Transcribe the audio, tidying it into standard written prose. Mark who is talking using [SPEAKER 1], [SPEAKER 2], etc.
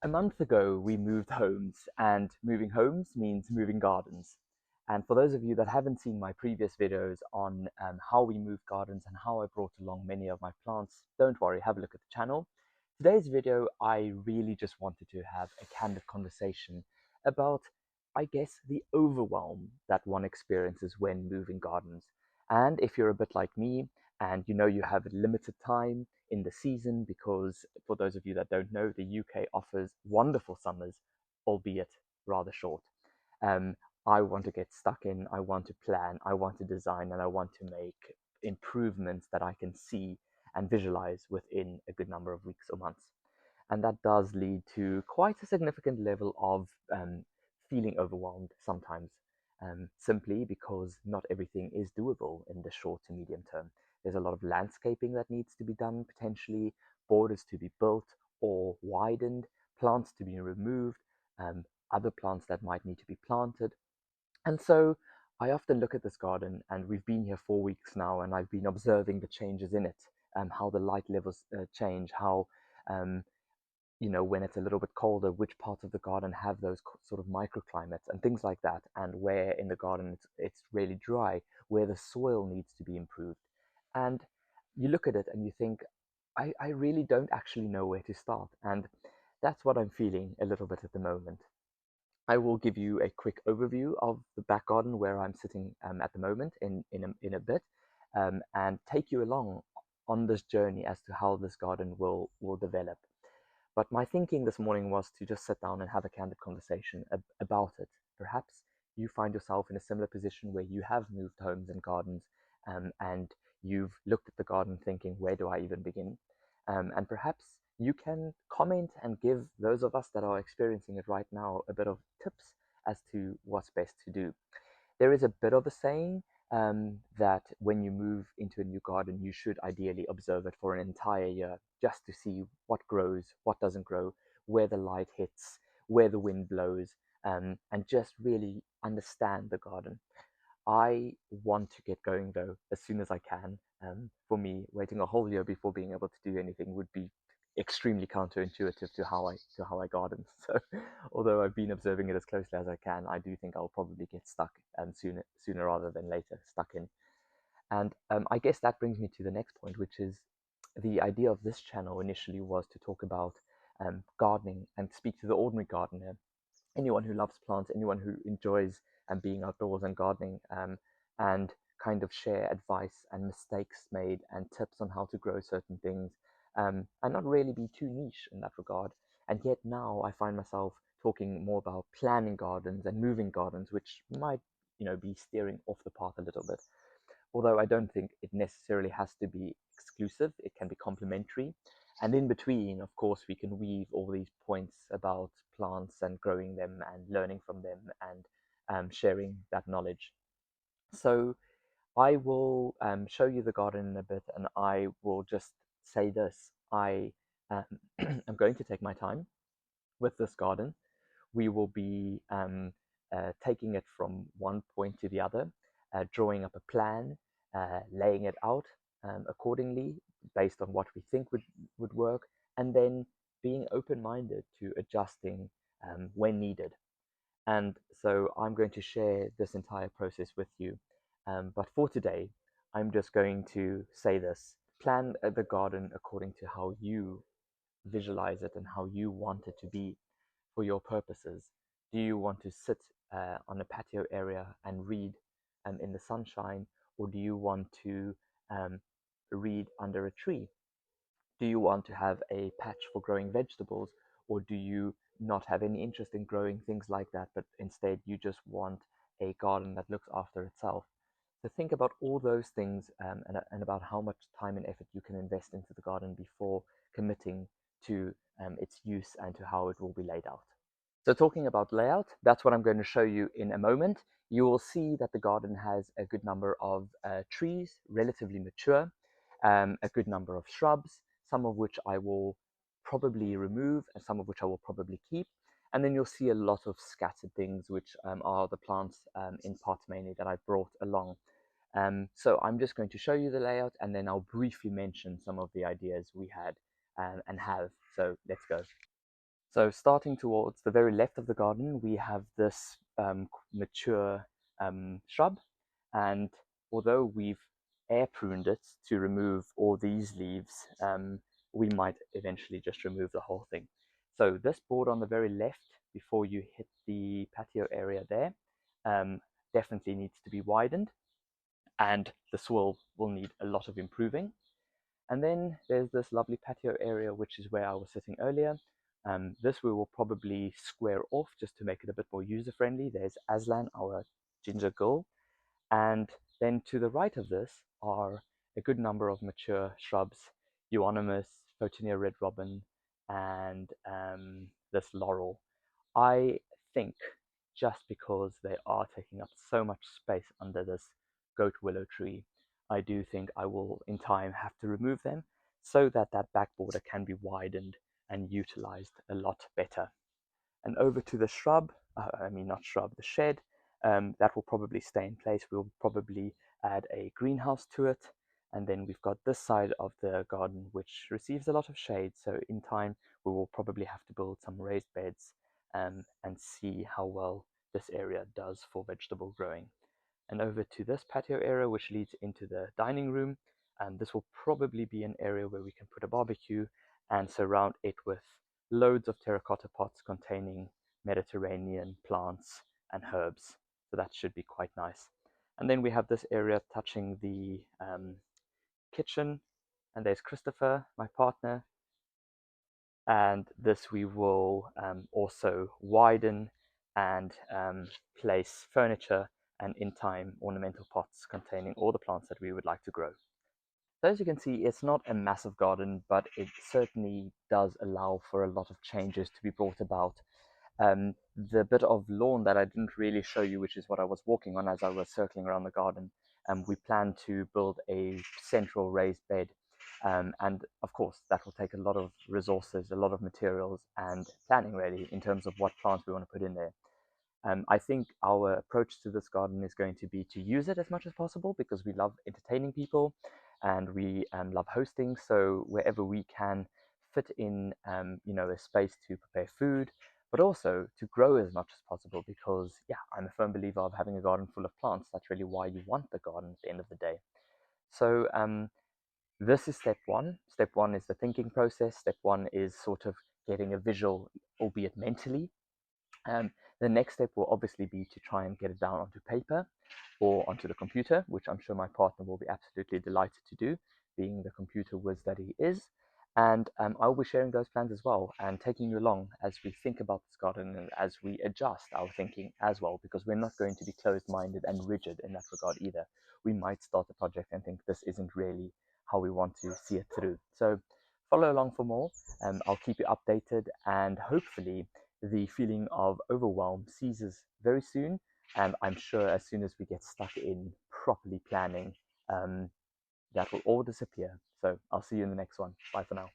[SPEAKER 1] A month ago, we moved homes, and moving homes means moving gardens. And for those of you that haven't seen my previous videos on how we moved gardens and how I brought along many of my plants, don't worry, have a look at the channel. Today's video, I really just wanted to have a candid conversation about, I guess, the overwhelm that one experiences when moving gardens. And if you're a bit like me, and you know you have limited time in the season, because for those of you that don't know, the UK offers wonderful summers, albeit rather short. Um, I want to get stuck in, I want to plan, I want to design, and I want to make improvements that I can see and visualize within a good number of weeks or months. And that does lead to quite a significant level of feeling overwhelmed sometimes, simply because not everything is doable in the short to medium term. There's a lot of landscaping that needs to be done, potentially, borders to be built or widened, plants to be removed, um, other plants that might need to be planted. And so I often look at this garden, and we've been here 4 weeks now, and I've been observing the changes in it, how the light levels change, how um, when it's a little bit colder, which parts of the garden have those sort of microclimates and things like that, and where in the garden it's really dry, where the soil needs to be improved. And you look at it and you think, I really don't actually know where to start. And that's what I'm feeling a little bit at the moment. I will give you a quick overview of the back garden where I'm sitting at the moment in a bit, and take you along on this journey as to how this garden will develop. But my thinking this morning was to just sit down and have a candid conversation about it. Perhaps you find yourself in a similar position where you have moved homes and gardens, and you've looked at the garden thinking, where do I even begin? And perhaps you can comment and give those of us that are experiencing it right now a bit of tips as to what's best to do. There is a bit of a saying that when you move into a new garden, you should ideally observe it for an entire year just to see what grows, what doesn't grow, where the light hits, where the wind blows, and just really understand the garden. I want to get going though as soon as I can. For me, waiting a whole year before being able to do anything would be extremely counterintuitive to how I garden. So, although I've been observing it as closely as I can, I do think I'll probably get stuck sooner rather than later, stuck in. And I guess that brings me to the next point, which is the idea of this channel initially was to talk about gardening and speak to the ordinary gardener, anyone who loves plants, anyone who enjoys being outdoors and gardening, and kind of share advice and mistakes made and tips on how to grow certain things, and not really be too niche in that regard. And yet now I find myself talking more about planning gardens and moving gardens, which might, be steering off the path a little bit. Although I don't think it necessarily has to be exclusive, it can be complementary. And in between, of course, we can weave all these points about plants and growing them and learning from them and sharing that knowledge. So I will show you the garden in a bit, and I will just say this. I am going to take my time with this garden. We will be taking it from one point to the other, drawing up a plan, laying it out accordingly based on what we think would work, and then being open-minded to adjusting when needed. And so I'm going to share this entire process with you. But for today, I'm just going to say this. Plan the garden according to how you visualize it and how you want it to be for your purposes. Do you want to sit on a patio area and read in the sunshine, or do you want to read under a tree? Do you want to have a patch for growing vegetables, or do you not have any interest in growing things like that, but instead you just want a garden that looks after itself? So think about all those things, and about how much time and effort you can invest into the garden before committing to its use and to how it will be laid out. So talking about layout, that's what I'm going to show you in a moment. You will see that the garden has a good number of trees, relatively mature, a good number of shrubs, some of which I will probably remove and some of which I will probably keep. And then you'll see a lot of scattered things, which are the plants in pots mainly that I brought along. So I'm just going to show you the layout, and then I'll briefly mention some of the ideas we had and have. So let's go. So starting towards the very left of the garden, we have this mature shrub, and although we've air pruned it to remove all these leaves, we might eventually just remove the whole thing. So this board on the very left, before you hit the patio area there, um, definitely needs to be widened, and the swirl will need a lot of improving. And then there's this lovely patio area, which is where I was sitting earlier. This we will probably square off just to make it a bit more user-friendly. There's Aslan, our ginger girl. And then to the right of this are a good number of mature shrubs, euonymus, Photinia red robin, and this laurel. I think just because they are taking up so much space under this goat willow tree, I do think I will in time have to remove them so that that back border can be widened and utilized a lot better. And over to the shrub, not shrub, the shed, that will probably stay in place. We'll probably add a greenhouse to it. And then we've got this side of the garden, which receives a lot of shade. So in time, we will probably have to build some raised beds and see how well this area does for vegetable growing. And over to this patio area, which leads into the dining room. This will probably be an area where we can put a barbecue and surround it with loads of terracotta pots containing Mediterranean plants and herbs. So that should be quite nice. And then we have this area touching the kitchen, and there's Christopher, my partner, and this we will also widen and place furniture and in time ornamental pots containing all the plants that we would like to grow. So as you can see, it's not a massive garden, but it certainly does allow for a lot of changes to be brought about. The bit of lawn that I didn't really show you, which is what I was walking on as I was circling around the garden, we plan to build a central raised bed. And of course, that will take a lot of resources, a lot of materials, and planning really in terms of what plants we want to put in there. I think our approach to this garden is going to be to use it as much as possible because we love entertaining people and we love hosting. So wherever we can fit in, a space to prepare food, but also to grow as much as possible because, yeah, I'm a firm believer of having a garden full of plants. That's really why you want the garden at the end of the day. So this is step one. Step one is the thinking process. Step one is sort of getting a visual, albeit mentally. The next step will obviously be to try and get it down onto paper or onto the computer, which I'm sure my partner will be absolutely delighted to do, being the computer whiz that he is. And I'll be sharing those plans as well and taking you along as we think about this garden and as we adjust our thinking as well, because we're not going to be closed-minded and rigid in that regard either. We might start a project and think this isn't really how we want to see it through. So follow along for more. I'll keep you updated, and hopefully the feeling of overwhelm ceases very soon. And I'm sure as soon as we get stuck in properly planning, that will all disappear. So I'll see you in the next one. Bye for now.